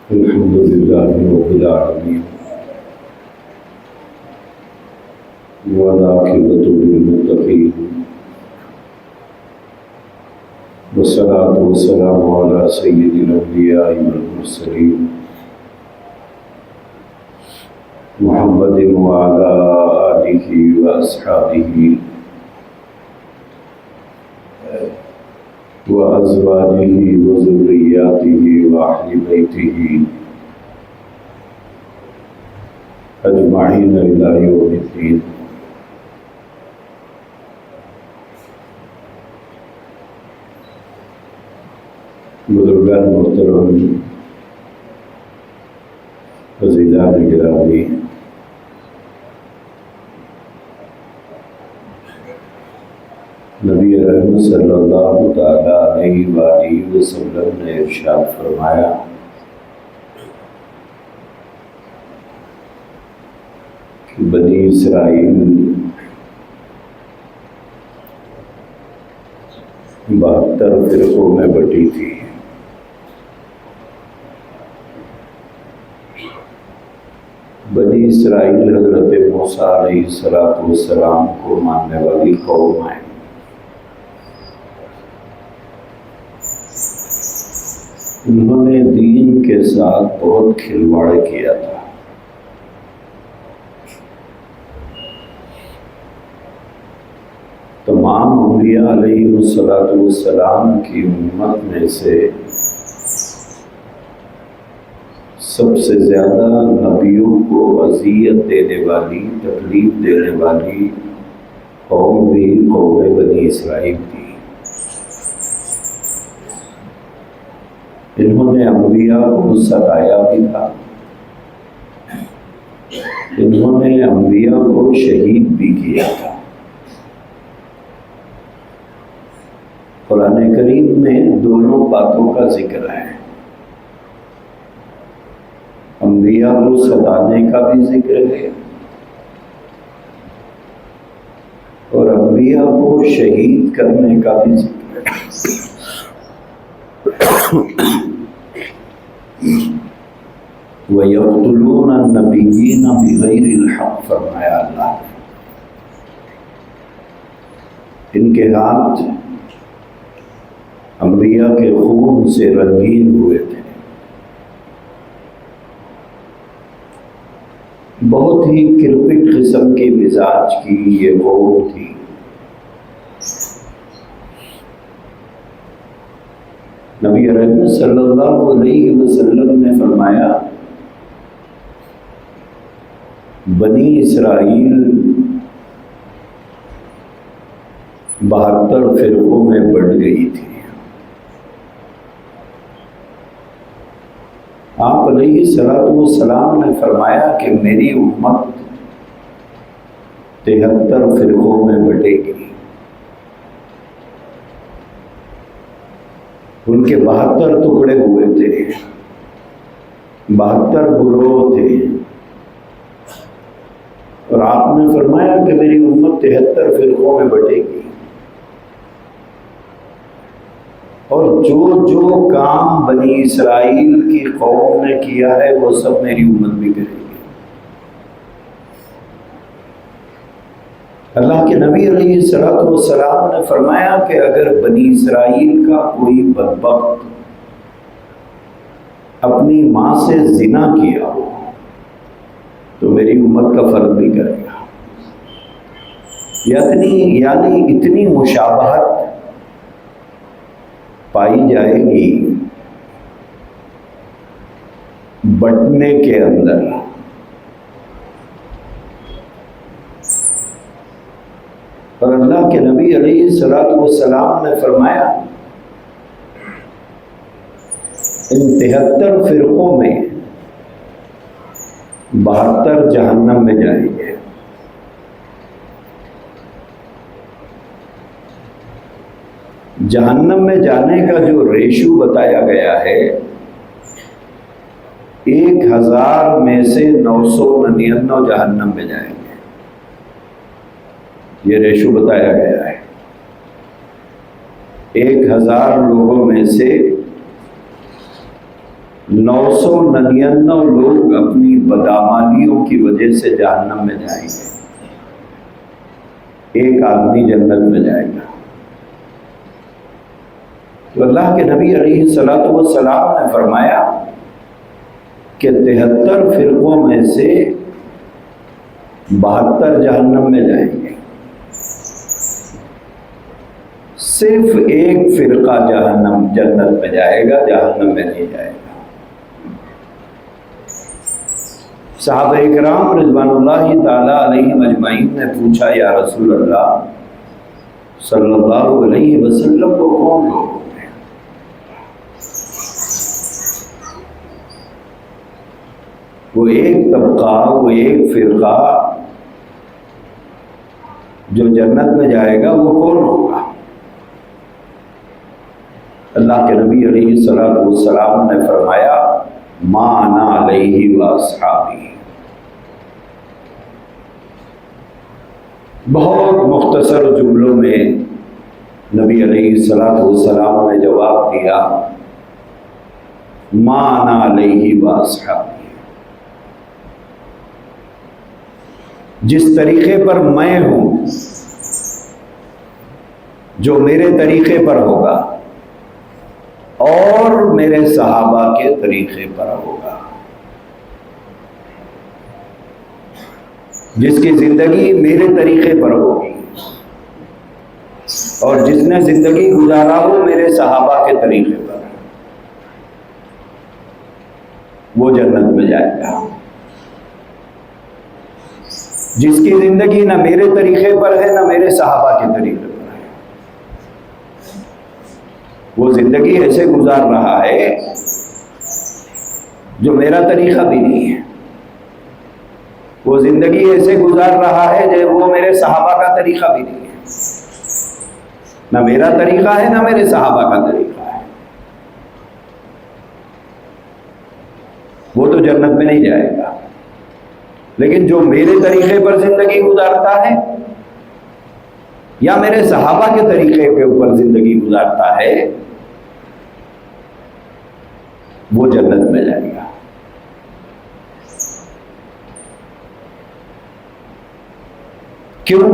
الحمد لله رب العالمين والعاقبة للمتقين والصلاة والسلام على سيد الأنبياء والمرسلين محمد وعلى آله وأصحابه وأزواجه وذرياته وأهل بيته أجمعين إلى يوم الدين. بزرگان محترم، عزیزان گرامی، نبی رحمت صلی اللہ تعالی علیہ وآلہ وسلم نے ارشاد فرمایا کہ بنی اسرائیل 72 فرقوں میں بٹی تھی۔ بنی اسرائیل حضرت موسیٰ علیہ السلام کو ماننے والی قوم ہے۔ انہوں نے دین کے ساتھ بہت کھلواڑ کیا تھا۔ تمام انبیاء علیہ السلام کی امت میں سے سب سے زیادہ نبیوں کو اذیت دینے والی، تکلیف دینے والی قوم بھی قوم بنی اسرائیل تھی۔ انہوں نے انبیاء کو ستایا بھی تھا، انہوں نے انبیاء کو شہید بھی کیا تھا۔ قرآن کریم میں دونوں باتوں کا ذکر ہے، انبیاء کو ستانے کا بھی ذکر ہے اور انبیاء کو شہید کرنے کا بھی ذکر ہے۔ وَيَقْتُلُونَ النَّبِيِّينَ بِغَيْرِ الْحَقِّ، فرمایا اللہ نے، ان کے ہاتھ انبیاء کے خون سے رنگین ہوئے تھے۔ بہت ہی کرپٹ قسم کے مزاج کی یہ قوم تھی۔ نبی رحمت صلی اللہ علیہ وسلم نے فرمایا بنی اسرائیل 72 فرقوں میں بٹ گئی تھی۔ آپ علیہ السلام نے فرمایا کہ میری امت 73 فرقوں میں بٹے گی۔ ان کے 72 ٹکڑے ہوئے تھے، 72 گروہ تھے، اور آپ نے فرمایا کہ میری امت 73 فرقوں میں بٹے گی، اور جو جو کام بنی اسرائیل کی قوم نے کیا ہے وہ سب میری امت بھی کرے گی۔ اللہ کے نبی علیہ السلام نے فرمایا کہ اگر بنی اسرائیل کا کوئی بدبخت اپنی ماں سے زنا کیا ہو تو میری امت کا فرد بھی کرے گا۔ یعنی اتنی مشابہت پائی جائے گی بٹنے کے اندر۔ اور اللہ کے نبی علیہ السلام نے فرمایا ان 73 فرقوں میں 72 جہنم میں جائیں گے۔ جہنم میں جانے کا جو ریشو بتایا گیا ہے 1000 میں سے 999 جہنم میں جائیں گے، یہ ریشو بتایا گیا ہے۔ 1000 لوگوں میں سے 999 لوگ اپنی بدعمالیوں کی وجہ سے جہنم میں جائیں گے، ایک آدمی جنت میں جائے گا۔ تو اللہ کے نبی علیہ الصلوۃ والسلام نے فرمایا کہ 73 فرقوں میں سے 72 جہنم میں جائیں گے، صرف ایک فرقہ جنت میں جائے گا، جہنم میں نہیں جائے گا۔ صحابہ کرام رضوان اللہ تعالی علیہم اجمعین نے پوچھا، یا رسول اللہ صلی اللہ علیہ وسلم کو کون لوگ ہوتے ہیں؟ وہ ایک طبقہ، وہ ایک فرقہ جو جنت میں جائے گا، وہ کون ہوگا؟ اللہ کے نبی علیہ الصلوۃ والسلام نے فرمایا، ما انا علیہ واصحابی۔ بہت مختصر جملوں میں نبی علیہ الصلوۃ والسلام نے جواب دیا، ما انا علیہ واصحابی۔ جس طریقے پر میں ہوں، جو میرے طریقے پر ہوگا اور میرے صحابہ کے طریقے پر ہوگا، جس کی زندگی میرے طریقے پر ہوگی اور جس نے زندگی گزارا ہو میرے صحابہ کے طریقے پر، وہ جنت میں جائے گا۔ جس کی زندگی نہ میرے طریقے پر ہے نہ میرے صحابہ کے طریقے پر ہے، وہ زندگی ایسے گزار رہا ہے جو میرا طریقہ بھی نہیں ہے، وہ زندگی ایسے گزار رہا ہے جو وہ میرے صحابہ کا طریقہ بھی نہیں ہے، نہ میرا طریقہ ہے نہ میرے صحابہ کا طریقہ ہے، وہ تو جنت میں نہیں جائے گا۔ لیکن جو میرے طریقے پر زندگی گزارتا ہے یا میرے صحابہ کے طریقے کے اوپر زندگی گزارتا ہے، وہ جنت میں جائے گا۔ کیوں؟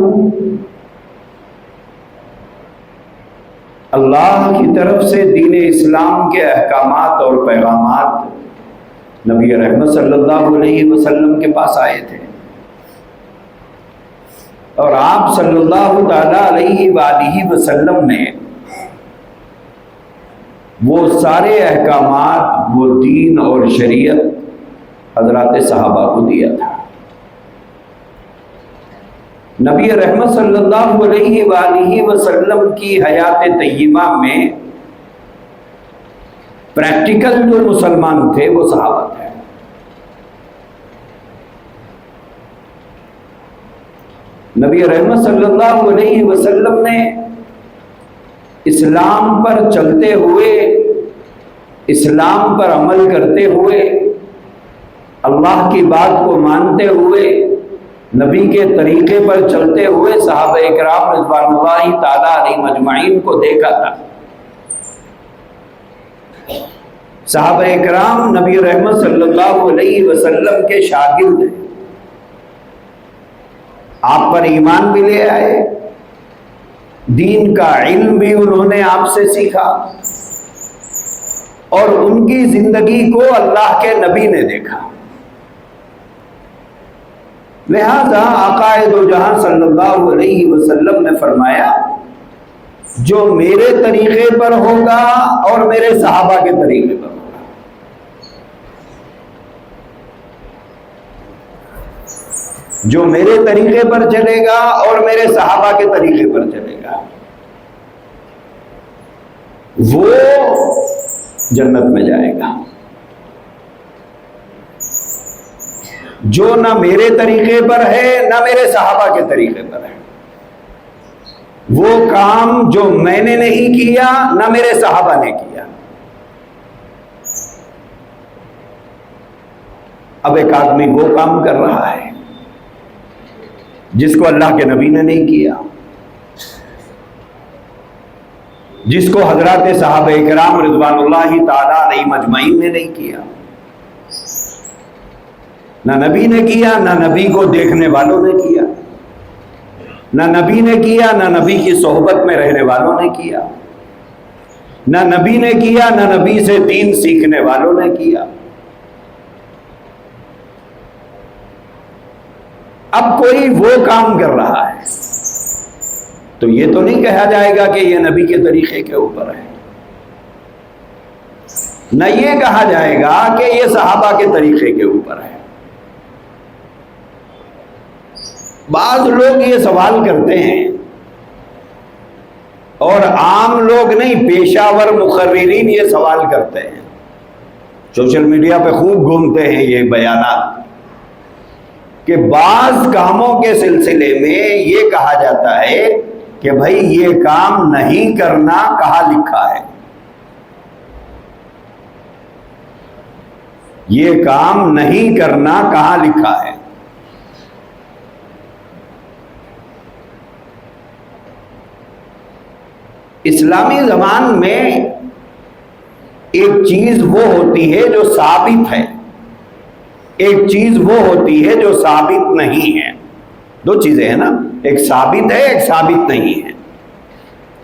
اللہ کی طرف سے دین اسلام کے احکامات اور پیغامات نبی رحمت صلی اللہ علیہ وسلم کے پاس آئے تھے، اور آپ صلی اللہ تعالی علیہ وآلہ وسلم نے وہ سارے احکامات، وہ دین اور شریعت حضرات صحابہ کو دیا تھا۔ نبی رحمت صلی اللہ علیہ وآلہ وسلم کی حیات طیبہ میں پریکٹیکل جو مسلمان تھے وہ صحابہ تھے۔ نبی رحمت صلی اللہ علیہ وسلم نے اسلام پر چلتے ہوئے، اسلام پر عمل کرتے ہوئے، اللہ کی بات کو مانتے ہوئے، نبی کے طریقے پر چلتے ہوئے صحابہ کرام رضوان اللہ تعالی علیہم اجمعین کو دیکھا تھا۔ صحابہ کرام نبی رحمت صلی اللہ علیہ وسلم کے شاگرد ہیں، آپ پر ایمان بھی لے آئے، دین کا علم بھی انہوں نے آپ سے سیکھا، اور ان کی زندگی کو اللہ کے نبی نے دیکھا۔ لہذا آقا دو جہاں صلی اللہ علیہ وسلم نے فرمایا، جو میرے طریقے پر ہوگا اور میرے صحابہ کے طریقے پر ہوگا، جو میرے طریقے پر چلے گا اور میرے صحابہ کے طریقے پر چلے گا، وہ جنت میں جائے گا۔ جو نہ میرے طریقے پر ہے نہ میرے صحابہ کے طریقے پر ہے، وہ کام جو میں نے نہیں کیا نہ میرے صحابہ نے کیا۔ اب ایک آدمی وہ کام کر رہا ہے جس کو اللہ کے نبی نے نہیں کیا، جس کو حضرات صحابہ کرام رضوان اللہ تعالی علیہم اجمعین نے نہیں کیا، نہ نبی نے کیا، نہ نبی کو دیکھنے والوں نے کیا، نہ نبی نے کیا، نہ نبی کی صحبت میں رہنے والوں نے کیا، نہ نبی نے کیا، نہ نبی سے دین سیکھنے والوں نے کیا۔ اب کوئی وہ کام کر رہا ہے تو یہ تو نہیں کہا جائے گا کہ یہ نبی کے طریقے کے اوپر ہے، نہ یہ کہا جائے گا کہ یہ صحابہ کے طریقے کے اوپر ہے۔ بعض لوگ یہ سوال کرتے ہیں، اور عام لوگ نہیں، پیشہ ور مقررین یہ سوال کرتے ہیں، سوشل میڈیا پہ خوب گھومتے ہیں یہ بیانات، کہ بعض کاموں کے سلسلے میں یہ کہا جاتا ہے کہ بھائی یہ کام نہیں کرنا کہاں لکھا ہے، یہ کام نہیں کرنا کہاں لکھا ہے۔ اسلامی زبان میں ایک چیز وہ ہوتی ہے جو ثابت ہے، ایک چیز وہ ہوتی ہے جو ثابت نہیں ہے۔ دو چیزیں ہیں نا، ایک ثابت ہے، ایک ثابت نہیں ہے،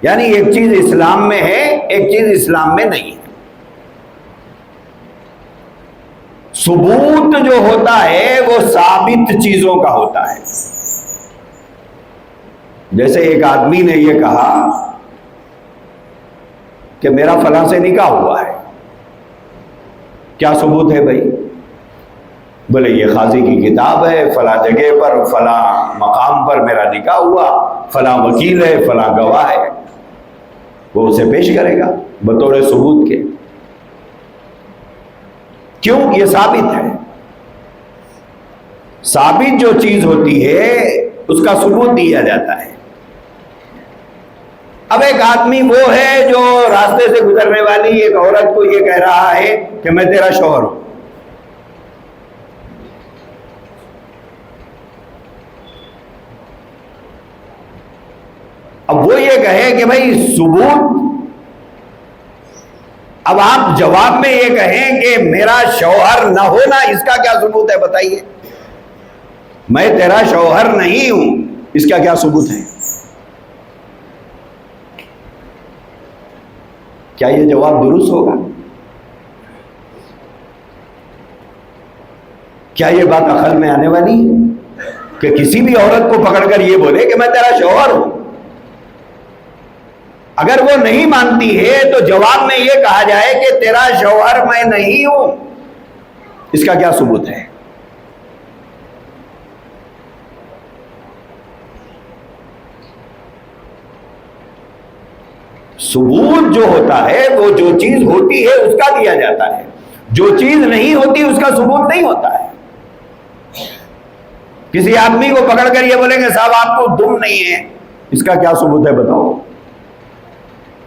یعنی ایک چیز اسلام میں ہے، ایک چیز اسلام میں نہیں ہے۔ ثبوت جو ہوتا ہے وہ ثابت چیزوں کا ہوتا ہے۔ جیسے ایک آدمی نے یہ کہا کہ میرا فلاں سے نکاح ہوا ہے، کیا ثبوت ہے بھائی؟ بولے یہ قاضی کی کتاب ہے، فلاں جگہ پر فلاں مقام پر میرا نکاح ہوا، فلاں وکیل ہے، فلاں گواہ ہے، وہ اسے پیش کرے گا بطور ثبوت کے۔ کیوں؟ یہ ثابت ہے۔ ثابت جو چیز ہوتی ہے اس کا ثبوت دیا جاتا ہے۔ اب ایک آدمی وہ ہے جو راستے سے گزرنے والی ایک عورت کو یہ کہہ رہا ہے کہ میں تیرا شوہر ہوں، اب وہ یہ کہے کہ بھائی ثبوت، اب آپ جواب میں یہ کہیں کہ میرا شوہر نہ ہونا اس کا کیا ثبوت ہے بتائیے، میں تیرا شوہر نہیں ہوں، اس کا کیا ثبوت ہے؟ کیا یہ جواب درست ہوگا؟ کیا یہ بات عقل میں آنے والی ہے کہ کسی بھی عورت کو پکڑ کر یہ بولے کہ میں تیرا شوہر ہوں؟ اگر وہ نہیں مانتی ہے تو جواب میں یہ کہا جائے کہ تیرا شوہر میں نہیں ہوں، اس کا کیا ثبوت ہے؟ ثبوت جو ہوتا ہے وہ جو چیز ہوتی ہے اس کا دیا جاتا ہے، جو چیز نہیں ہوتی اس کا ثبوت نہیں ہوتا ہے۔ کسی آدمی کو پکڑ کر یہ بولیں گے صاحب آپ کو دم نہیں ہے، اس کا کیا ثبوت ہے بتاؤ؟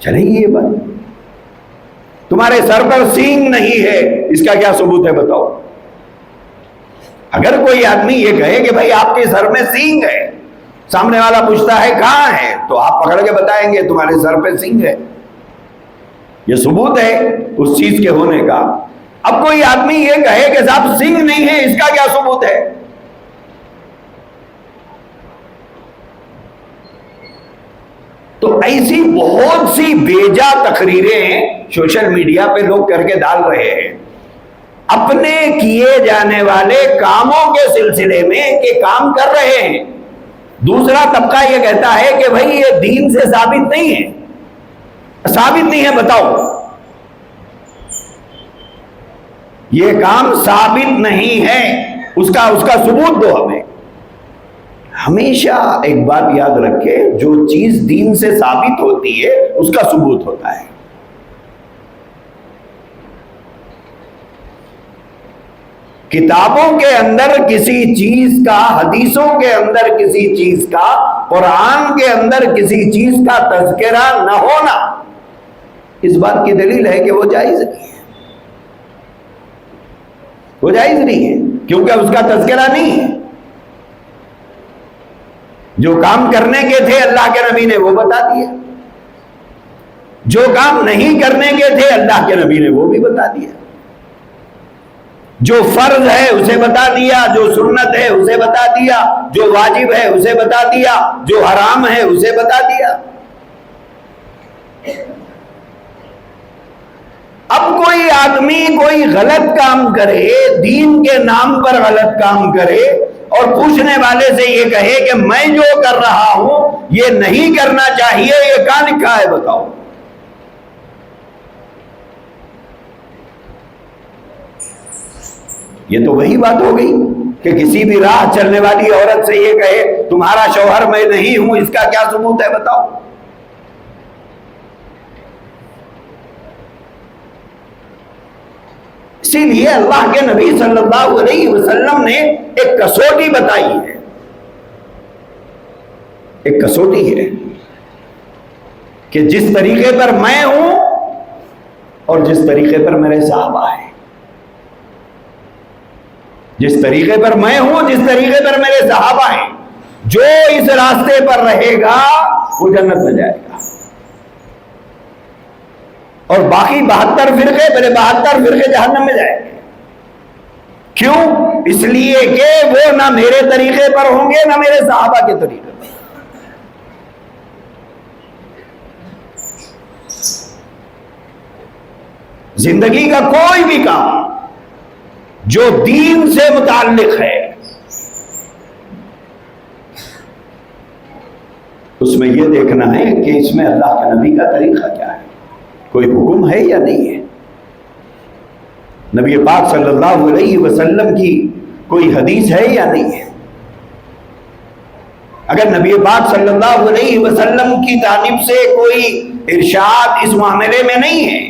چلے گی یہ بات؟ تمہارے سر پر سینگ نہیں ہے، اس کا کیا ثبوت ہے بتاؤ؟ اگر کوئی آدمی یہ کہے کہ بھائی آپ کے سر میں سینگ ہے، سامنے والا پوچھتا ہے کہاں ہے، تو آپ پکڑ کے بتائیں گے تمہارے سر پہ سینگ ہے، یہ ثبوت ہے اس چیز کے ہونے کا۔ اب کوئی آدمی یہ کہے کہ صاحب سینگ نہیں ہے، اس کا کیا ثبوت ہے؟ تو ایسی بہت سی بیجا تقریریں سوشل میڈیا پہ لوگ کر کے ڈال رہے ہیں اپنے کیے جانے والے کاموں کے سلسلے میں کہ کام کر رہے ہیں۔ دوسرا طبقہ یہ کہتا ہے کہ بھائی یہ دین سے ثابت نہیں ہے، ثابت نہیں ہے بتاؤ، یہ کام ثابت نہیں ہے، اس کا ثبوت دو ہمیں۔ ہمیشہ ایک بات یاد رکھے، جو چیز دین سے ثابت ہوتی ہے اس کا ثبوت ہوتا ہے۔ کتابوں کے اندر کسی چیز کا، حدیثوں کے اندر کسی چیز کا، قرآن کے اندر کسی چیز کا تذکرہ نہ ہونا اس بات کی دلیل ہے کہ وہ جائز نہیں ہے، وہ جائز نہیں ہے، کیونکہ اس کا تذکرہ نہیں ہے۔ جو کام کرنے کے تھے اللہ کے نبی نے وہ بتا دیا، جو کام نہیں کرنے کے تھے اللہ کے نبی نے وہ بھی بتا دیا، جو فرض ہے اسے بتا دیا، جو سنت ہے اسے بتا دیا، جو واجب ہے اسے بتا دیا، جو حرام ہے اسے بتا دیا۔ اب کوئی آدمی کوئی غلط کام کرے، دین کے نام پر غلط کام کرے، اور پوچھنے والے سے یہ کہے کہ میں جو کر رہا ہوں یہ نہیں کرنا چاہیے، یہ کہاں لکھا ہے بتاؤ؟ یہ تو وہی بات ہو گئی کہ کسی بھی راہ چلنے والی عورت سے یہ کہے تمہارا شوہر میں نہیں ہوں، اس کا کیا ثبوت ہے بتاؤ؟ اسی لیے اللہ کے نبی صلی اللہ علیہ وسلم نے ایک کسوٹی بتائی ہے، ایک کسوٹی ہے کہ جس طریقے پر میں ہوں اور جس طریقے پر میرے صحابہ ہیں، جس طریقے پر میں ہوں، جس طریقے پر میرے صحابہ ہیں، جو اس راستے پر رہے گا وہ جنت میں جائے گا، اور باقی 72 فرقے، میرے 72 فرقے جہنم میں جائیں گے۔ کیوں؟ اس لیے کہ وہ نہ میرے طریقے پر ہوں گے نہ میرے صحابہ کے طریقے پر۔ زندگی کا کوئی بھی کام جو دین سے متعلق ہے اس میں یہ دیکھنا ہے کہ اس میں اللہ کے نبی کا طریقہ کیا ہے، کوئی حکم ہے یا نہیں ہے، نبی پاک صلی اللہ علیہ وسلم کی کوئی حدیث ہے یا نہیں ہے۔ اگر نبی پاک صلی اللہ علیہ وسلم کی جانب سے کوئی ارشاد اس معاملے میں نہیں ہے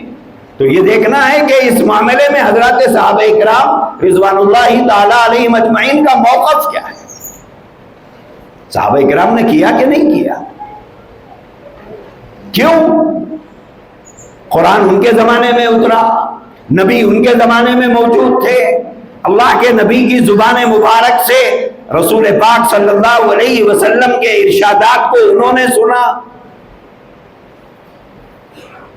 تو یہ دیکھنا ہے کہ اس معاملے میں حضرات صحابہ کرام رضوان اللہ تعالی علیہم اجمعین کا موقف کیا ہے، صحابہ کرام نے کیا کہ نہیں کیا؟ کیوں؟ قرآن ان کے زمانے میں اترا، نبی ان کے زمانے میں موجود تھے، اللہ کے نبی کی زبان مبارک سے رسول پاک صلی اللہ علیہ وسلم کے ارشادات کو انہوں نے سنا،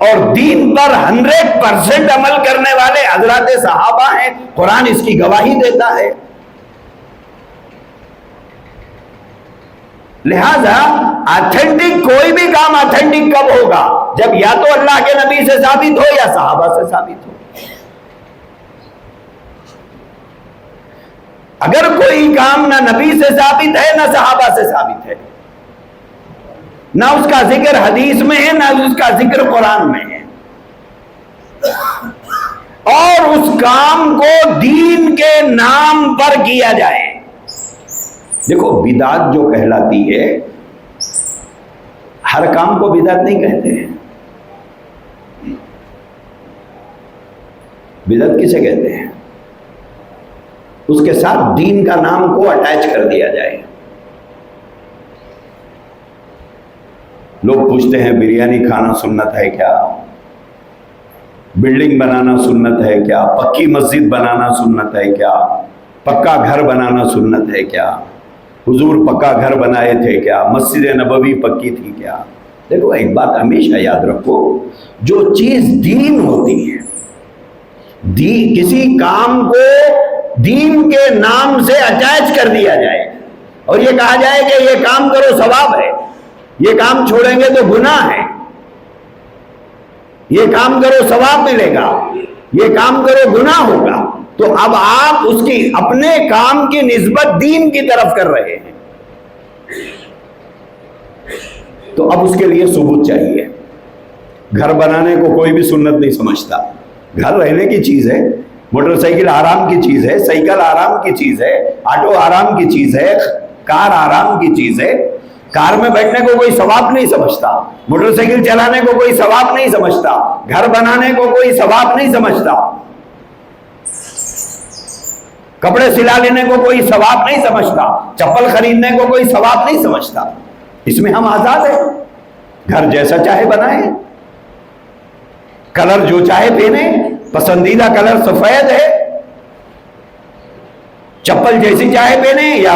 اور دین پر 100% عمل کرنے والے حضرات صحابہ ہیں، قرآن اس کی گواہی دیتا ہے۔ لہذا آتھینٹک کوئی بھی کام آتھینٹک کب ہوگا؟ جب یا تو اللہ کے نبی سے ثابت ہو یا صحابہ سے ثابت ہو۔ اگر کوئی کام نہ نبی سے ثابت ہے نہ صحابہ سے ثابت ہے، نہ اس کا ذکر حدیث میں ہے نہ اس کا ذکر قرآن میں ہے، اور اس کام کو دین کے نام پر کیا جائے، دیکھو بدعت جو کہلاتی ہے، ہر کام کو بدعت نہیں کہتے ہیں۔ بدعت کسے کہتے ہیں؟ اس کے ساتھ دین کا نام کو اٹیچ کر دیا جائے۔ لوگ پوچھتے ہیں بریانی کھانا سنت ہے کیا؟ بلڈنگ بنانا سنت ہے کیا؟ پکی مسجد بنانا سنت ہے کیا؟ پکا گھر بنانا سنت ہے کیا؟ حضور پکا گھر بنائے تھے کیا؟ مسجد نبوی پکی تھی کیا؟ دیکھو ایک بات ہمیشہ یاد رکھو، جو چیز دین ہوتی ہے، کسی کام کو دین کے نام سے اٹیچ کر دیا جائے اور یہ کہا جائے کہ یہ کام کرو ثواب ہے، یہ کام چھوڑیں گے تو گناہ ہے، یہ کام کرو ثواب ملے گا، یہ کام کرو گناہ ہوگا، تو اب آپ اس کی اپنے کام کی نسبت دین کی طرف کر رہے ہیں، تو اب اس کے لیے ثبوت چاہیے۔ گھر بنانے کو کوئی بھی سنت نہیں سمجھتا، گھر رہنے کی چیز ہے، موٹر سائیکل آرام کی چیز ہے، سائیکل آرام کی چیز ہے، آٹو آرام کی چیز ہے، کار آرام کی چیز ہے، کار میں بیٹھنے کو کوئی ثواب نہیں سمجھتا، موٹر سائیکل چلانے کو کوئی ثواب نہیں سمجھتا، گھر بنانے کو کوئی ثواب نہیں سمجھتا، کپڑے سلا لینے کو کوئی ثواب نہیں سمجھتا، چپل خریدنے کو کوئی ثواب نہیں سمجھتا۔ اس میں ہم آزاد ہیں، گھر جیسا چاہے بنائیں، کلر جو چاہے پہنے، پسندیدہ کلر سفید ہے چپل جیسی چاہے پہنے، یا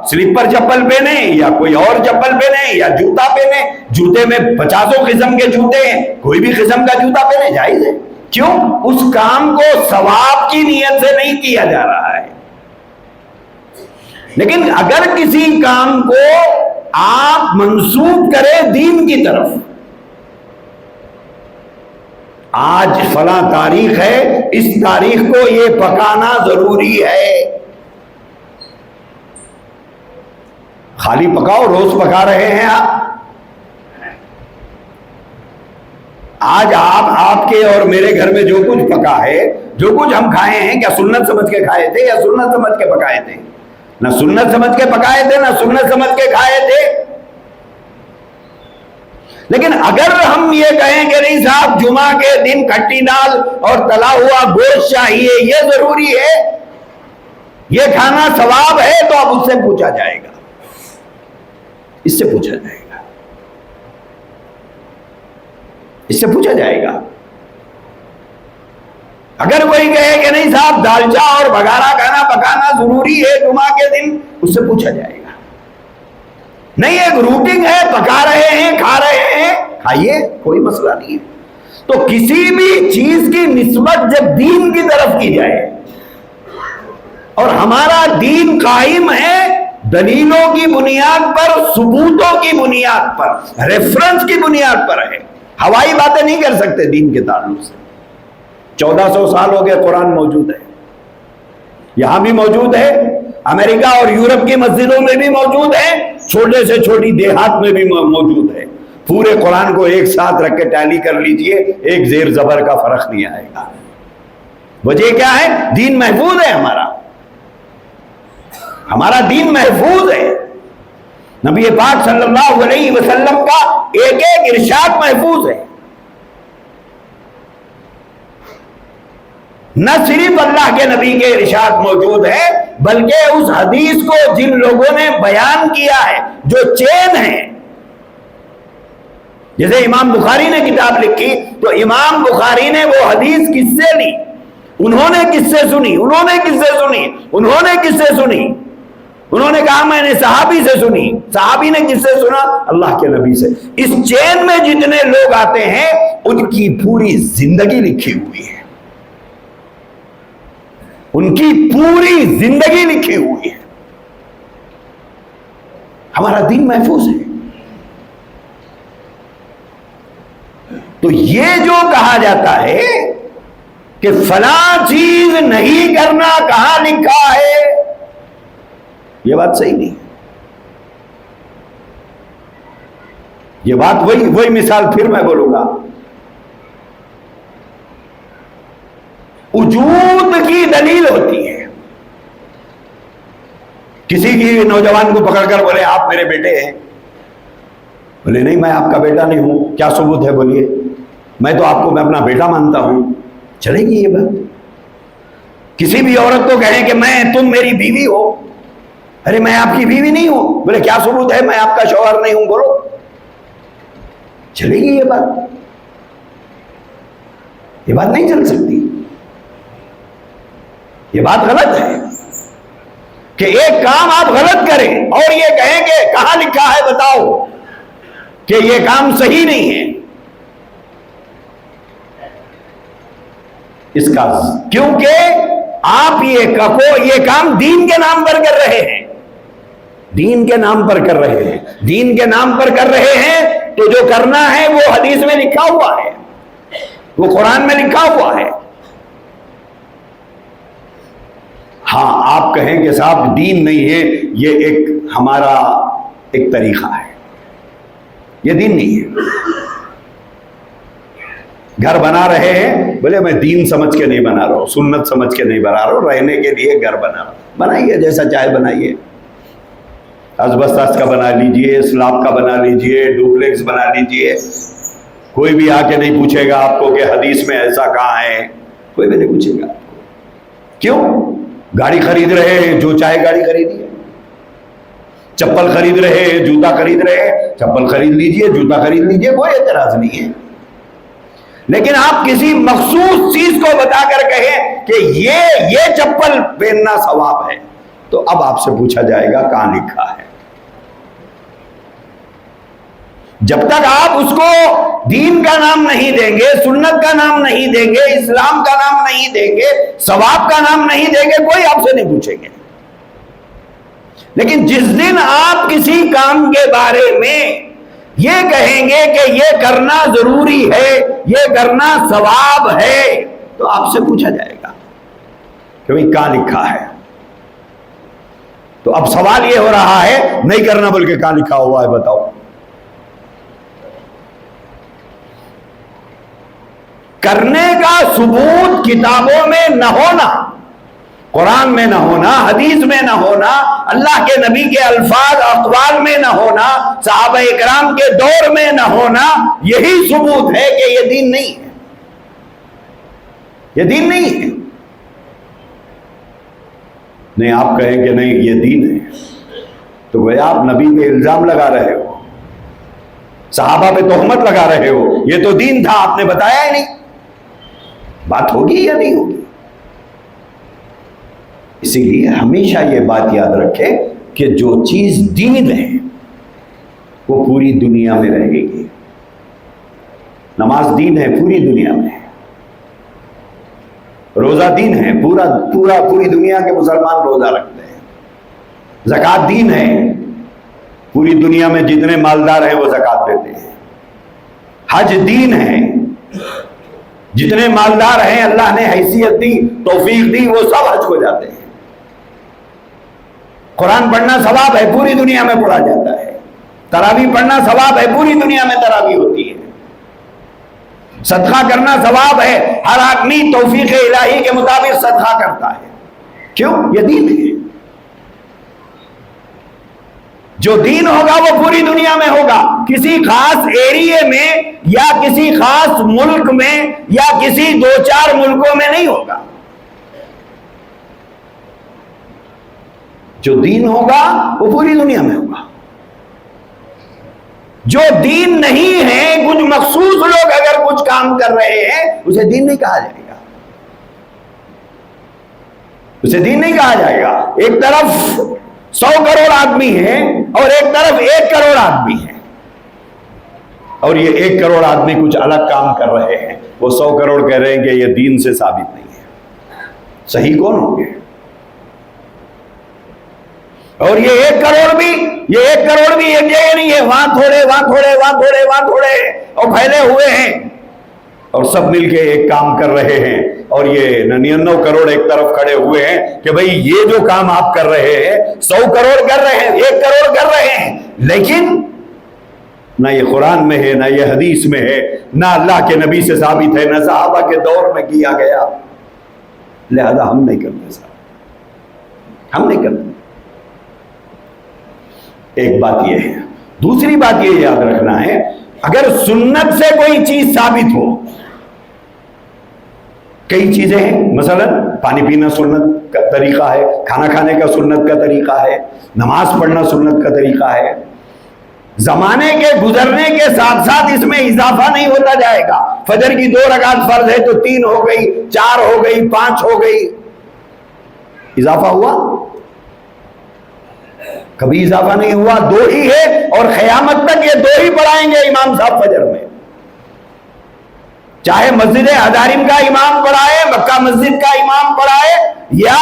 سلیپر چپل پہنے، یا کوئی اور چپل پہنے، یا جوتا پہنے. جوتے میں 50 قسم کے جوتے ہیں، کوئی بھی قسم کا جوتا پہنے، جائز ہے. کیوں؟ اس کام کو ثواب کی نیت سے نہیں کیا جا رہا ہے. لیکن اگر کسی کام کو آپ منسوب کریں دین کی طرف، آج فلاں تاریخ ہے، اس تاریخ کو یہ پکانا ضروری ہے، خالی پکاؤ، روز پکا رہے ہیں آپ. آج آپ کے اور میرے گھر میں جو کچھ پکا ہے، جو کچھ ہم کھائے ہیں، کیا سنت سمجھ کے کھائے تھے یا سنت سمجھ کے پکائے تھے؟ نہ سنت سمجھ کے پکائے تھے، نہ سنت سمجھ کے کھائے تھے. لیکن اگر ہم یہ کہیں کہ نہیں صاحب جمعہ کے دن کھٹی دال اور تلا ہوا گوشت چاہیے، یہ ضروری ہے، یہ کھانا ثواب ہے، تو اب اس سے پوچھا جائے گا، اس سے پوچھا جائے گا، اس سے پوچھا جائے گا. اگر کوئی کہے کہ نہیں صاحب دالچا اور بگارا کھانا پکانا ضروری ہے جمعہ کے دن، اس سے پوچھا جائے گا. نہیں، ایک روٹین ہے، پکا رہے ہیں، کھا رہے ہیں، کھائیے، کوئی مسئلہ نہیں ہے. تو کسی بھی چیز کی نسبت جب دین کی طرف کی جائے، اور ہمارا دین قائم ہے دلیلوں کی بنیاد پر، ثبوتوں کی بنیاد پر، ریفرنس کی بنیاد پر ہے. ہوائی باتیں نہیں کر سکتے دین کے تعلق سے. 1400 سال ہو گئے قرآن موجود ہے، یہاں بھی موجود ہے، امریکہ اور یورپ کی مسجدوں میں بھی موجود ہے، چھوٹے سے چھوٹی دیہات میں بھی موجود ہے. پورے قرآن کو ایک ساتھ رکھ کے ٹیلی کر لیجئے، ایک زیر زبر کا فرق نہیں آئے گا. وجہ کیا ہے؟ دین محفوظ ہے، ہمارا دین محفوظ ہے. نبی پاک صلی اللہ علیہ وسلم کا ایک ایک ارشاد محفوظ ہے. نہ صرف اللہ کے نبی کے ارشاد موجود ہے، بلکہ اس حدیث کو جن لوگوں نے بیان کیا ہے، جو چین ہے. جیسے امام بخاری نے کتاب لکھی تو امام بخاری نے وہ حدیث کس سے لی، انہوں نے کس سے سنی، انہوں نے کس سے سنی، انہوں نے کس سے سنی. انہوں نے کہا میں نے صحابی سے سنی، صحابی نے کس سے سنا؟ اللہ کے نبی سے. اس چین میں جتنے لوگ آتے ہیں ان کی پوری زندگی لکھی ہوئی ہے، ان کی پوری زندگی لکھی ہوئی ہے. ہمارا دین محفوظ ہے. تو یہ جو کہا جاتا ہے کہ فلاں چیز نہیں کرنا کہاں لکھا ہے، یہ بات صحیح نہیں. یہ بات وہی مثال پھر میں بولوں گا. وجود کی دلیل ہوتی ہے. کسی کی نوجوان کو پکڑ کر بولے آپ میرے بیٹے ہیں، بولے نہیں میں آپ کا بیٹا نہیں ہوں، کیا ثبوت ہے بولیے، میں تو آپ کو میں اپنا بیٹا مانتا ہوں، چلے گی یہ بات؟ کسی بھی عورت کو کہیں کہ تم میری بیوی ہو، ارے میں آپ کی بیوی نہیں ہوں، بولے کیا ثبوت ہے میں آپ کا شوہر نہیں ہوں، بولو، چلے گی یہ بات؟ یہ بات نہیں چل سکتی. یہ بات غلط ہے کہ ایک کام آپ غلط کریں اور یہ کہیں کہ کہاں لکھا ہے بتاؤ کہ یہ کام صحیح نہیں ہے. اس کا کیونکہ آپ یہ کام دین کے نام پر کر رہے ہیں، دین کے نام پر کر رہے ہیں، دین کے نام پر کر رہے ہیں. تو جو کرنا ہے وہ حدیث میں لکھا ہوا ہے، وہ قرآن میں لکھا ہوا ہے. ہاں آپ کہیں کہ صاحب دین نہیں ہے، یہ ایک ہمارا ایک طریقہ ہے، یہ دین نہیں ہے. گھر بنا رہے ہیں، بولے میں دین سمجھ کے نہیں بنا رہا ہوں، سنت سمجھ کے نہیں بنا رہا ہوں، رہنے کے لیے گھر بنا رہا ہوں. بنائیے جیسا چاہے بنائیے، اسبسٹاس کا بنا لیجئے، سلاب کا بنا لیجئے، ڈوپلیکس بنا لیجئے. کوئی بھی آ کے نہیں پوچھے گا آپ کو کہ حدیث میں ایسا کہاں ہے، کوئی بھی نہیں پوچھے گا. کیوں؟ گاڑی خرید رہے ہیں، جو چاہے گاڑی خریدیے. چپل خرید رہے ہیں، جوتا خرید رہے ہیں، چپل خرید لیجئے، جوتا خرید لیجئے، کوئی اعتراض نہیں ہے. لیکن آپ کسی مخصوص چیز کو بتا کر کہیں کہ یہ چپل پہننا ثواب ہے، تو اب آپ سے پوچھا جائے گا کہاں لکھا ہے؟ جب تک آپ اس کو دین کا نام نہیں دیں گے، سنت کا نام نہیں دیں گے، اسلام کا نام نہیں دیں گے، ثواب کا نام نہیں دیں گے، کوئی آپ سے نہیں پوچھیں گے۔ لیکن جس دن آپ کسی کام کے بارے میں یہ کہیں گے کہ یہ کرنا ضروری ہے، یہ کرنا ثواب ہے، تو آپ سے پوچھا جائے گا کہ بھئی کہاں لکھا ہے؟ تو اب سوال یہ ہو رہا ہے نہیں کرنا بلکہ کہاں لکھا ہوا ہے بتاؤ؟ کرنے کا ثبوت کتابوں میں نہ ہونا، قرآن میں نہ ہونا، حدیث میں نہ ہونا، اللہ کے نبی کے الفاظ اقوال میں نہ ہونا، صحابہ اکرام کے دور میں نہ ہونا، یہی ثبوت ہے کہ یہ دین نہیں ہے، یہ دین نہیں ہے۔ نہیں آپ کہیں کہ نہیں یہ دین ہے، تو گویا آپ نبی پہ الزام لگا رہے ہو، صحابہ پہ تہمت لگا رہے ہو، یہ تو دین تھا آپ نے بتایا ہی نہیں۔ بات ہوگی یا نہیں ہوگی؟ اسی لیے ہمیشہ یہ بات یاد رکھے کہ جو چیز دین ہے وہ پوری دنیا میں رہے گی۔ نماز دین ہے پوری دنیا میں، روزہ دین ہے، پوری دنیا کے مسلمان روزہ رکھتے ہیں، زکوٰۃ دین ہے، پوری دنیا میں جتنے مالدار ہیں وہ زکوٰۃ دیتے ہیں، حج دین ہے، جتنے مالدار ہیں اللہ نے حیثیت دی، توفیق دی، وہ سب حج کو جاتے ہیں۔ قرآن پڑھنا ثواب ہے، پوری دنیا میں پڑھا جاتا ہے، تراویح پڑھنا ثواب ہے، پوری دنیا میں تراویح ہوتی ہے، صدقہ کرنا ثواب ہے، ہر آدمی توفیق الہی کے مطابق صدقہ کرتا ہے۔ کیوں؟ یہ دین ہے۔ جو دین ہوگا وہ پوری دنیا میں ہوگا، کسی خاص ایریے میں یا کسی خاص ملک میں یا کسی دو چار ملکوں میں نہیں ہوگا۔ جو دین ہوگا وہ پوری دنیا میں ہوگا۔ جو دین نہیں ہے، کچھ مخصوص لوگ اگر کچھ کام کر رہے ہیں، اسے دین نہیں کہا جائے گا، اسے دین نہیں کہا جائے گا۔ ایک طرف 100 کروڑ آدمی ہیں اور ایک طرف 1 کروڑ آدمی ہیں، اور یہ 1 کروڑ آدمی کچھ الگ کام کر رہے ہیں، وہ 100 کروڑ کہہ رہے ہیں کہ یہ دین سے ثابت نہیں ہے۔ صحیح کون ہوں گے؟ اور یہ 1 کروڑ بھی ایک جگہ نہیں ہے، وہاں تھوڑے وہاں تھوڑے وہاں تھوڑے وہاں تھوڑے اور پھیلے ہوئے ہیں، اور سب مل کے ایک کام کر رہے ہیں، اور یہ 99 کروڑ ایک طرف کھڑے ہوئے ہیں کہ بھئی یہ جو کام آپ کر رہے ہیں 100 کروڑ کر رہے ہیں، 1 کروڑ کر رہے ہیں، لیکن نہ یہ قرآن میں ہے، نہ یہ حدیث میں ہے، نہ اللہ کے نبی سے ثابت ہے، نہ صحابہ کے دور میں کیا گیا، لہذا ہم نہیں کرتے صاحب، ہم نہیں کرتے۔ ایک بات یہ ہے۔ دوسری بات یہ یاد رکھنا ہے، اگر سنت سے کوئی چیز ثابت ہو، کئی چیزیں ہیں، مثلا پانی پینا سنت کا طریقہ ہے، کھانا کھانے کا سنت کا طریقہ ہے، نماز پڑھنا سنت کا طریقہ ہے، زمانے کے گزرنے کے ساتھ ساتھ اس میں اضافہ نہیں ہوتا جائے گا۔ فجر کی 2 رکعت فرض ہے تو 3 ہو گئی، 4 ہو گئی، 5 ہو گئی، اضافہ ہوا؟ کبھی اضافہ نہیں ہوا، 2 ہی ہے، اور قیامت تک یہ 2 ہی پڑھائیں گے امام صاحب فجر میں، چاہے مسجد ہزارم کا امام پڑھائے، مکہ مسجد کا امام پڑھائے، یا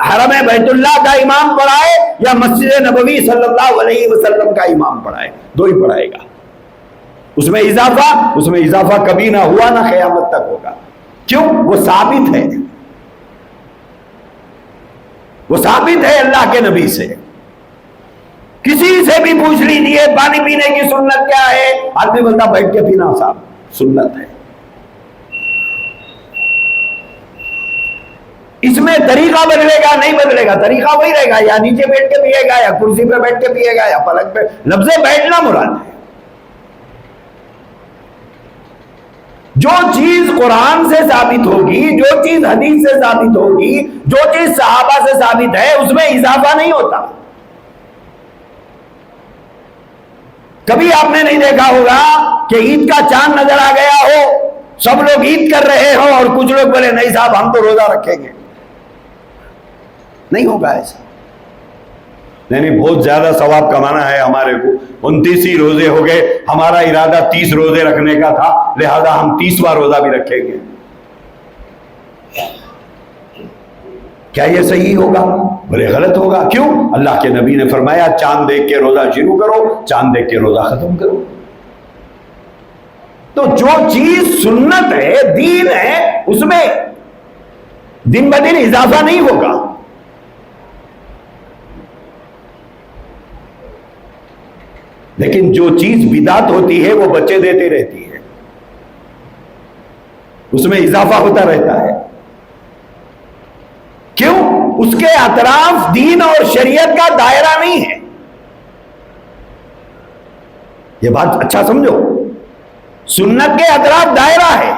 حرم بیت اللہ کا امام پڑھائے، یا مسجد نبوی صلی اللہ علیہ وسلم کا امام پڑھائے، 2 ہی پڑھائے گا۔ اس میں اضافہ کبھی نہ ہوا، نہ قیامت تک ہوگا۔ کیوں؟ وہ ثابت ہے، وہ ثابت ہے اللہ کے نبی سے۔ کسی سے بھی پوچھ لیجیے پانی پینے کی سنت کیا ہے، آدمی بولتا بیٹھ کے پینا صاحب سنت ہے۔ اس میں طریقہ بدلے گا نہیں بدلے گا، طریقہ وہی رہے گا، یا نیچے بیٹھ کے پیے گا، یا کرسی پہ بیٹھ کے پیے گا، یا پلنگ پہ۔ لفظ بیٹھنا مراد ہے۔ جو چیز قرآن سے ثابت ہوگی، جو چیز حدیث سے ثابت ہوگی، جو چیز صحابہ سے ثابت ہے، اس میں اضافہ نہیں ہوتا۔ کبھی آپ نے نہیں دیکھا ہوگا کہ عید کا چاند نظر آ گیا ہو، سب لوگ عید کر رہے ہو، اور کچھ لوگ بولے نہیں صاحب ہم تو روزہ رکھیں گے، نہیں ہوگا ایسا۔ نہیں بہت زیادہ ثواب کمانا ہے ہمارے کو، 29 ہی روزے ہو گئے، ہمارا ارادہ 30 روزے رکھنے کا تھا، لہذا ہم 30واں روزہ بھی رکھیں گے. کیا یہ صحیح ہوگا؟ بولے غلط ہوگا. کیوں؟ اللہ کے نبی نے فرمایا چاند دیکھ کے روزہ شروع کرو، چاند دیکھ کے روزہ ختم کرو. تو جو چیز سنت ہے، دین ہے، اس میں دن بدن اضافہ نہیں ہوگا. لیکن جو چیز بدعت ہوتی ہے وہ بچے دیتے رہتی ہے، اس میں اضافہ ہوتا رہتا ہے. کیوں؟ اس کے اطراف دین اور شریعت کا دائرہ نہیں ہے. یہ بات اچھا سمجھو، سنت کے اطراف دائرہ ہے.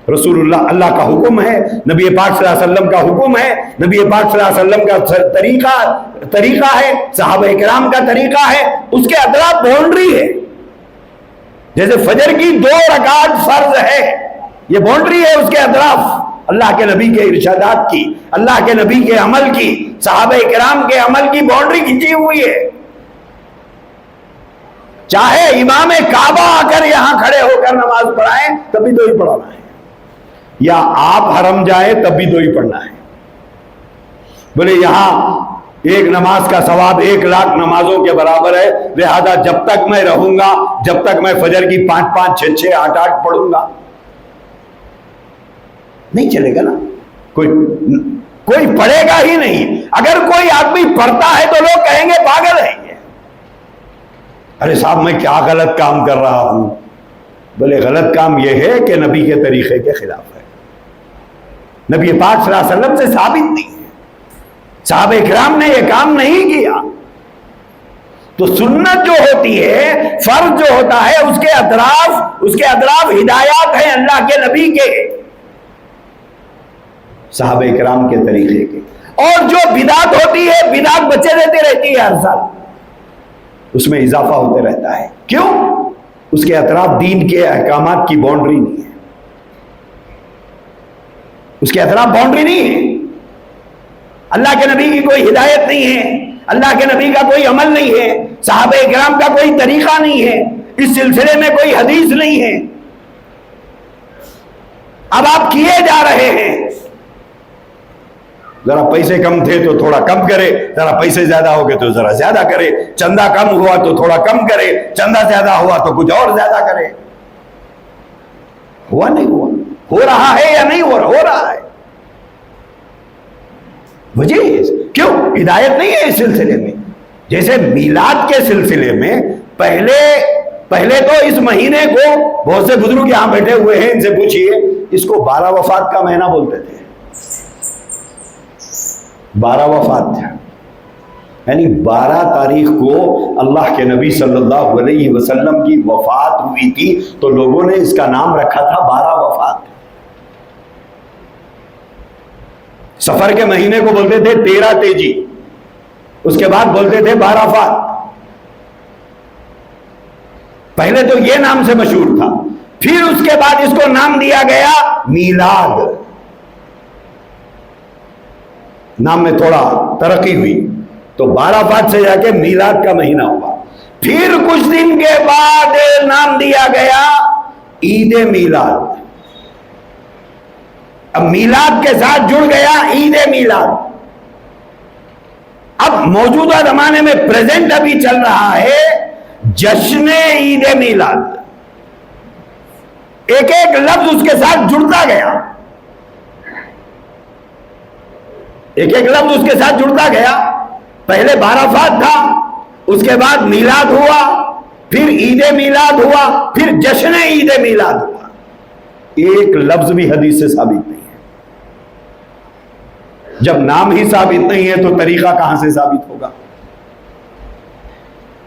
رسول اللہ کا حکم ہے، نبی پاک صلی اللہ علیہ وسلم کا حکم ہے، نبی پاک صلی اللہ علیہ وسلم کا طریقہ ہے، صحابہ کرام کا طریقہ ہے، اس کے اطراف باؤنڈری ہے. جیسے فجر کی 2 رکعت فرض ہے، یہ باؤنڈری ہے اس کے اطراف، اللہ کے نبی کے ارشادات کی، اللہ کے نبی کے عمل کی، صحابہ کرام کے عمل کی باؤنڈری کھینچی ہوئی ہے. چاہے امام کعبہ آ کر یہاں کھڑے ہو کر نماز پڑھائیں تب بھی 2 ہی پڑھانا ہے، یا آپ حرم جائیں تب بھی 2 ہی پڑھنا ہے. بولے یہاں ایک نماز کا ثواب 1,00,000 نمازوں کے برابر ہے، لہذا جب تک میں رہوں گا، جب تک میں فجر کی 5 6 8 پڑھوں گا، نہیں چلے گا نا. کوئی پڑھے گا ہی نہیں. اگر کوئی آدمی پڑھتا ہے تو لوگ کہیں گے پاگل ہے یہ. ارے صاحب میں کیا غلط کام کر رہا ہوں؟ بولے غلط کام یہ ہے کہ نبی کے طریقے کے خلاف ہے، نبی پاک صلی اللہ علیہ وسلم سے ثابت نہیں ہے، صحابہ کرام نے یہ کام نہیں کیا. تو سنت جو ہوتی ہے، فرض جو ہوتا ہے، اس کے اطراف ہدایات ہیں اللہ کے نبی کے، صحابہ کرام کے طریقے کے. اور جو بدعت ہوتی ہے، بدعت بچے دیتے رہتی ہے ہر سال، اس میں اضافہ ہوتے رہتا ہے. کیوں؟ اس کے اطراف دین کے احکامات کی باؤنڈری نہیں ہے، اس کے اطراف باؤنڈری نہیں ہے. اللہ کے نبی کی کوئی ہدایت نہیں ہے، اللہ کے نبی کا کوئی عمل نہیں ہے، صحابہ کرام کا کوئی طریقہ نہیں ہے، اس سلسلے میں کوئی حدیث نہیں ہے. اب آپ کیے جا رہے ہیں، ذرا پیسے کم تھے تو تھوڑا کم کرے، ذرا پیسے زیادہ ہو گئے تو ذرا زیادہ کرے، چندہ کم ہوا تو تھوڑا کم کرے، چندہ زیادہ ہوا تو کچھ اور زیادہ کرے. ہوا نہیں ہوا؟ ہو رہا ہے یا نہیں ہو رہا؟ ہو رہا ہے. وجہ کیوں؟ ہدایت نہیں ہے اس سلسلے میں. جیسے میلاد کے سلسلے میں پہلے تو اس مہینے کو بہت سے بزرگ یہاں بیٹھے ہوئے ہیں، ان سے پوچھئے، اس کو 12 وفات کا مہینہ بولتے تھے. 12 وفات، یعنی 12 تاریخ کو اللہ کے نبی صلی اللہ علیہ وسلم کی وفات ہوئی تھی، تو لوگوں نے اس کا نام رکھا تھا 12 وفات. سفر کے مہینے کو بولتے تھے 13 تیجی، اس کے بعد بولتے تھے 12 وفات. پہلے تو یہ نام سے مشہور تھا، پھر اس کے بعد اس کو نام دیا گیا میلاد. نام میں تھوڑا ترقی ہوئی تو 12 وفات سے جا کے میلاد کا مہینہ ہوا. پھر کچھ دن کے بعد نام دیا گیا عید میلاد. اب میلاد کے ساتھ جڑ گیا عید میلاد. اب موجودہ زمانے میں پریزنٹ ابھی چل رہا ہے جشن عید میلاد. ایک ایک لفظ اس کے ساتھ جڑتا گیا، ایک ایک لفظ اس کے ساتھ جڑتا گیا. پہلے 12 وفات تھا، اس کے بعد میلاد ہوا، پھر عید میلاد ہوا، پھر جشن عید میلاد ہوا. ایک لفظ بھی حدیث سے ثابت نہیں ہے. جب نام ہی ثابت نہیں ہے تو طریقہ کہاں سے ثابت ہوگا؟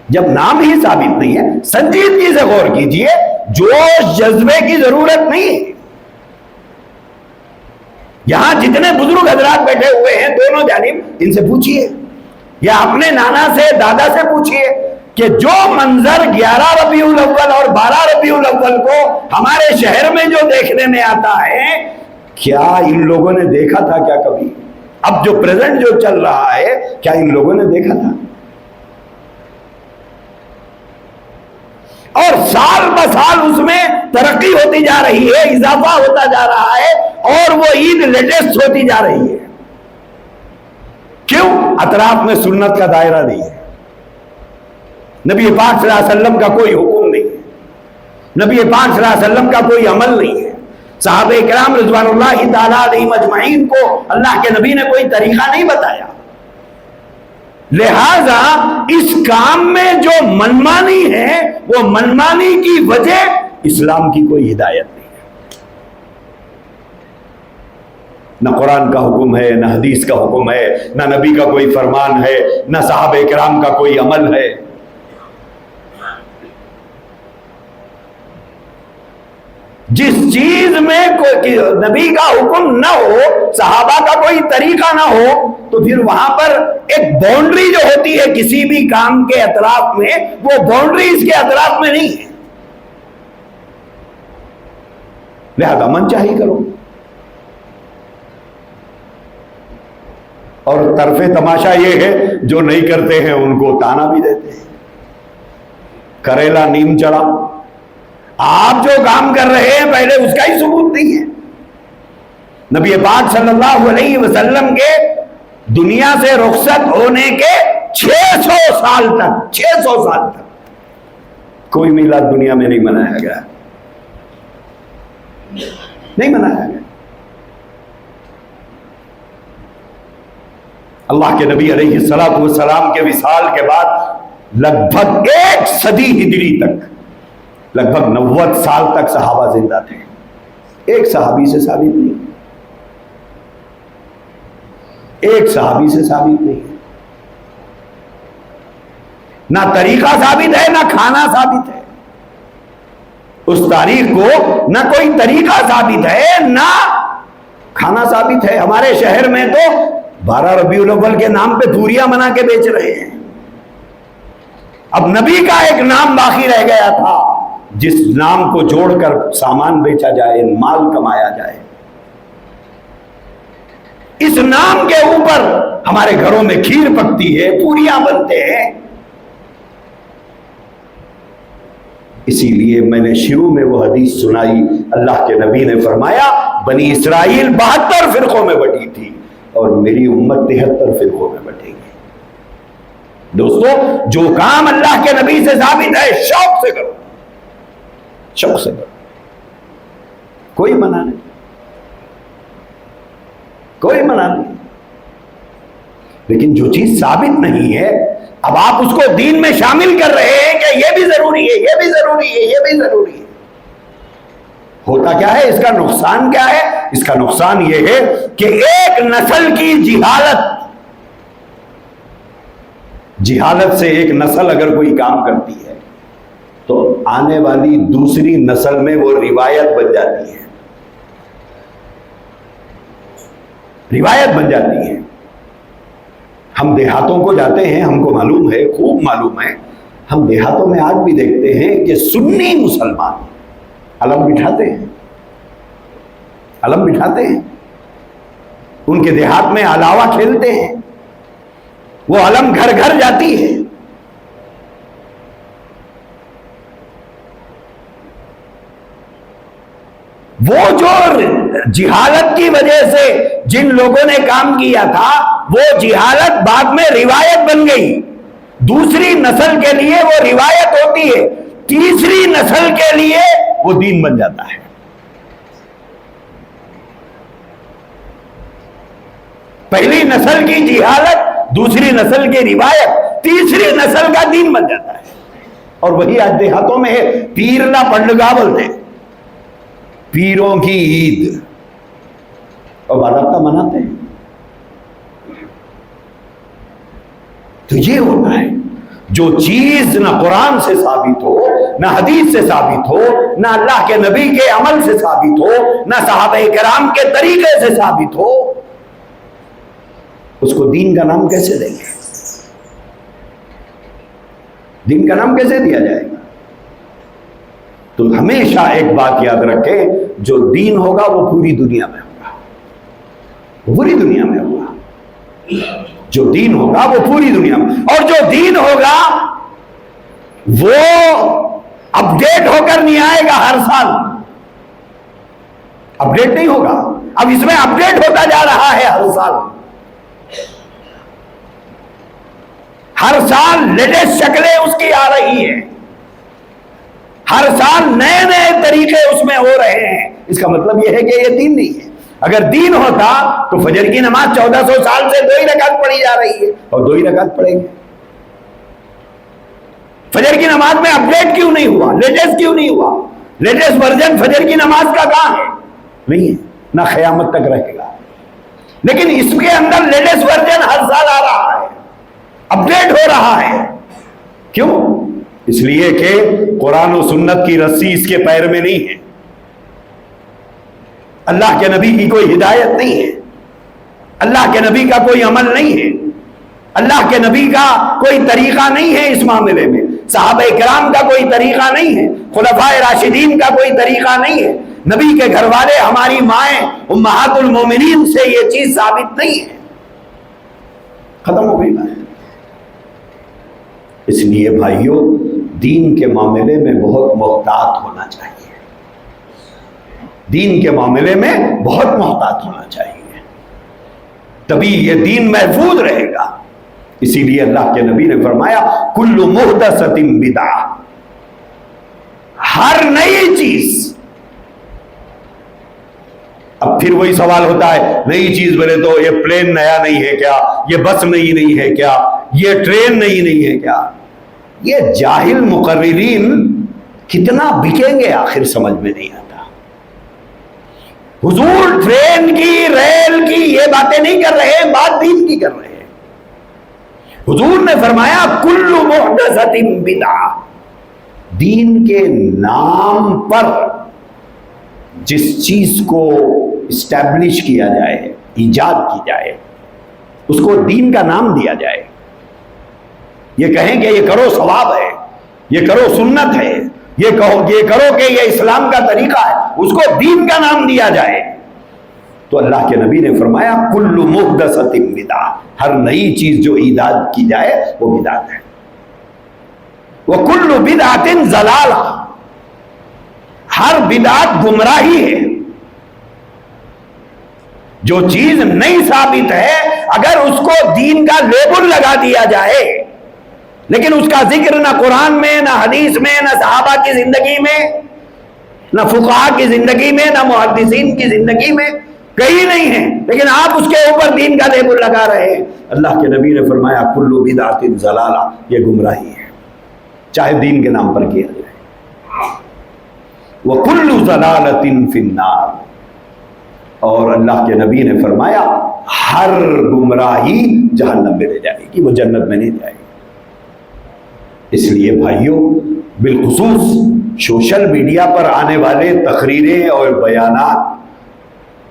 جب نام ہی ثابت نہیں ہے، سنجیدگی سے غور کیجئے، جوش جذبے کی ضرورت نہیں. یہاں جتنے بزرگ حضرات بیٹھے ہوئے ہیں دونوں جانب، ان سے پوچھئے یا اپنے نانا سے دادا سے پوچھئے کہ جو منظر 11 ربیع الاول اور 12 ربیع الاول کو ہمارے شہر میں جو دیکھنے میں آتا ہے، کیا ان لوگوں نے دیکھا تھا کیا کبھی؟ اب جو پریزنٹ جو چل رہا ہے، کیا ان لوگوں نے دیکھا تھا؟ اور سال ب سال اس میں ترقی ہوتی جا رہی ہے، اضافہ ہوتا جا رہا ہے، اور وہ عید لیٹسٹ ہوتی جا رہی ہے۔ کیوں؟ اطراف میں سنت کا دائرہ نہیں ہے، نبی پاک صلی اللہ علیہ وسلم کا کوئی حکم نہیں ہے، نبی پاک صلی اللہ علیہ وسلم کا کوئی عمل نہیں ہے، صحابہ کرام رضوان اللہ تعالیٰ علیہم اجمعین کو اللہ کے نبی نے کوئی طریقہ نہیں بتایا۔ لہذا اس کام میں جو منمانی ہے، وہ منمانی کی وجہ اسلام کی کوئی ہدایت نہیں ہے۔ نہ قرآن کا حکم ہے، نہ حدیث کا حکم ہے، نہ نبی کا کوئی فرمان ہے، نہ صحابہ کرام کا کوئی عمل ہے۔ جس چیز میں کوئی نبی کا حکم نہ ہو، صحابہ کا کوئی طریقہ نہ ہو، تو پھر وہاں پر ایک باؤنڈری جو ہوتی ہے کسی بھی کام کے اطراف میں، وہ باؤنڈری اس کے اطراف میں نہیں ہے۔ لہذا من چاہی کرو۔ اور طرف تماشا یہ ہے، جو نہیں کرتے ہیں ان کو تانا بھی دیتے ہیں، کریلا نیم چڑھا۔ آپ جو کام کر رہے ہیں پہلے اس کا ہی ثبوت نہیں ہے۔ نبی پاک صلی اللہ علیہ وسلم کے دنیا سے رخصت ہونے کے 600 سال تک کوئی میلاد دنیا میں نہیں منایا گیا، نہیں منایا گیا۔ اللہ کے نبی علیہ السلام کے وصال کے بعد لگ بھگ 1 صدی ہجری تک، لگ بھگ 90 سال تک صحابہ زندہ تھے۔ ایک صحابی سے ثابت نہیں، ایک صحابی سے ثابت نہیں، نہ طریقہ ثابت ہے، نہ کھانا ثابت ہے۔ اس تاریخ کو نہ کوئی طریقہ ثابت ہے، نہ کھانا ثابت ہے۔ ہمارے شہر میں تو 12 ربیع الاول کے نام پہ پوریاں بنا کے بیچ رہے ہیں۔ اب نبی کا ایک نام باقی رہ گیا تھا، جس نام کو جوڑ کر سامان بیچا جائے، مال کمایا جائے۔ اس نام کے اوپر ہمارے گھروں میں کھیر پکتی ہے، پوریاں بنتے ہیں۔ اسی لیے میں نے شروع میں وہ حدیث سنائی، اللہ کے نبی نے فرمایا بنی اسرائیل 72 فرقوں میں بٹی تھی اور میری امت 73 فرقوں میں بٹے گی۔ دوستو، جو کام اللہ کے نبی سے ثابت ہے، شوق سے کرو، شوق سے کرو، کوئی منع نہیں، کوئی منع نہیں۔ لیکن جو چیز ثابت نہیں ہے، اب آپ اس کو دین میں شامل کر رہے ہیں کہ یہ بھی ضروری ہے، یہ بھی ضروری ہے، یہ بھی ضروری ہے۔ ہوتا کیا ہے؟ اس کا نقصان کیا ہے؟ اس کا نقصان یہ ہے کہ ایک نسل کی جہالت سے ایک نسل اگر کوئی کام کرتی ہے تو آنے والی دوسری نسل میں وہ روایت بن جاتی ہے، روایت بن جاتی ہے۔ ہم دیہاتوں کو جاتے ہیں، ہم کو معلوم ہے، خوب معلوم ہے، ہم دیہاتوں میں آج بھی دیکھتے ہیں کہ سنی مسلمان علم بٹھاتے ہیں، علم بٹھاتے ہیں، ان کے دیہات میں علاوہ کھیلتے ہیں، وہ علم گھر گھر جاتی ہے۔ وہ جو جہالت کی وجہ سے جن لوگوں نے کام کیا تھا، وہ جہالت بعد میں روایت بن گئی۔ دوسری نسل کے لیے وہ روایت ہوتی ہے، تیسری نسل کے لیے وہ دین بن جاتا ہے۔ پہلی نسل کی جہالت، دوسری نسل کی روایت، تیسری نسل کا دین بن جاتا ہے۔ اور وہی آج دیہاتوں میں ہے، پیرلا پنڈگا بولتے ہیں، پیروں کی عید، اور باضابطہ مناتے ہیں۔ تو یہ ہوتا ہے، جو چیز نہ قرآن سے ثابت ہو، نہ حدیث سے ثابت ہو، نہ اللہ کے نبی کے عمل سے ثابت ہو، نہ صحابہ کرام کے طریقے سے ثابت ہو، اس کو دین کا نام کیسے دیں گے؟ دین کا نام کیسے دیا جائے گا؟ تو ہمیشہ ایک بات یاد رکھیں، جو دین ہوگا وہ پوری دنیا میں ہوگا، پوری دنیا میں ہوگا۔ جو دین ہوگا وہ پوری دنیا میں، اور جو دین ہوگا وہ اپڈیٹ ہو کر نہیں آئے گا ہر سال، اپڈیٹ نہیں ہوگا، اب اس میں اپڈیٹ ہوتا جا رہا ہے ہر سال، ہر سال لیٹسٹ شکلیں اس کی آ رہی ہیں، ہر سال نئے نئے طریقے اس میں ہو رہے ہیں۔ اس کا مطلب یہ ہے کہ یہ دین نہیں ہے۔ اگر دین ہوتا تو فجر کی نماز 1400 سال سے 2 ہی رکعت پڑھی جا رہی ہے اور 2 ہی رکعت پڑھیں گے۔ فجر کی نماز میں اپڈیٹ کیوں نہیں ہوا؟ لیٹسٹ کیوں نہیں ہوا؟ لیٹسٹ ورژن فجر کی نماز کا کہاں ہے؟ نہیں ہے، نہ قیامت تک رہے گا۔ لیکن اس کے اندر لیٹسٹ ورژن ہر سال آ رہا ہے، اپڈیٹ ہو رہا ہے۔ کیوں؟ اس لیے کہ قرآن و سنت کی رسی اس کے پیر میں نہیں ہے، اللہ کے نبی کی کوئی ہدایت نہیں ہے، اللہ کے نبی کا کوئی عمل نہیں ہے، اللہ کے نبی کا کوئی طریقہ نہیں ہے اس معاملے میں، صحابہ کرام کا کوئی طریقہ نہیں ہے، خلفائے راشدین کا کوئی طریقہ نہیں ہے، نبی کے گھر والے ہماری مائیں امہات المومنین سے یہ چیز ثابت نہیں ہے، ختم ہو گئی بات۔ اس لیے بھائیوں، دین کے معاملے میں بہت محتاط ہونا چاہیے، دین کے معاملے میں بہت محتاط ہونا چاہیے، تبھی یہ دین محفوظ رہے گا۔ اسی لیے اللہ کے نبی نے فرمایا کل محدثۃ بدعہ، ہر نئی چیز۔ اب پھر وہی سوال ہوتا ہے، نئی چیز بولے تو یہ پلین نیا نہیں ہے کیا؟ یہ بس نئی نہیں ہے کیا؟ یہ ٹرین نئی نہیں ہے کیا؟ یہ جاہل مقررین کتنا بکیں گے آخر سمجھ میں نہیں آتا۔ حضور ٹرین کی، ریل کی یہ باتیں نہیں کر رہے، بات دین کی کر رہے ہیں۔ حضور نے فرمایا کل محدثۃ بدعہ، دین کے نام پر جس چیز کو اسٹیبلش کیا جائے، ایجاد کی جائے، اس کو دین کا نام دیا جائے، یہ کہیں کہ یہ کرو ثواب ہے، یہ کرو سنت ہے، یہ کرو کہ یہ اسلام کا طریقہ ہے، اس کو دین کا نام دیا جائے، تو اللہ کے نبی نے فرمایا کل محدثۃ بدعہ، ہر نئی چیز جو ایجاد کی جائے وہ بدعت ہے۔ وکل بدعۃ ضلالہ، ہر بدعت گمراہی ہے۔ جو چیز نہیں ثابت ہے اگر اس کو دین کا لیبل لگا دیا جائے، لیکن اس کا ذکر نہ قرآن میں، نہ حدیث میں، نہ صحابہ کی زندگی میں، نہ فقہاء کی زندگی میں، نہ محدثین کی زندگی میں کہیں نہیں ہے، لیکن آپ اس کے اوپر دین کا لیبل لگا رہے ہیں۔ اللہ کے نبی نے فرمایا کل بدعۃ ضلالہ، یہ گمراہی ہے، چاہے دین کے نام پر کیا جائے۔ وَكُلُّ ضَلَالَةٍ فِي النَّارِ، اور اللہ کے نبی نے فرمایا ہر گمراہی جہنم میں لے جائے گی، وہ جنت میں نہیں جائے گی۔ اس لیے بھائیوں، بالخصوص سوشل میڈیا پر آنے والے تقریریں اور بیانات،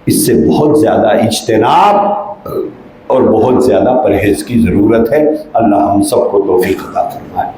اس سے بہت زیادہ اجتناب اور بہت زیادہ پرہیز کی ضرورت ہے۔ اللہ ہم سب کو توفیق عطا فرمائے۔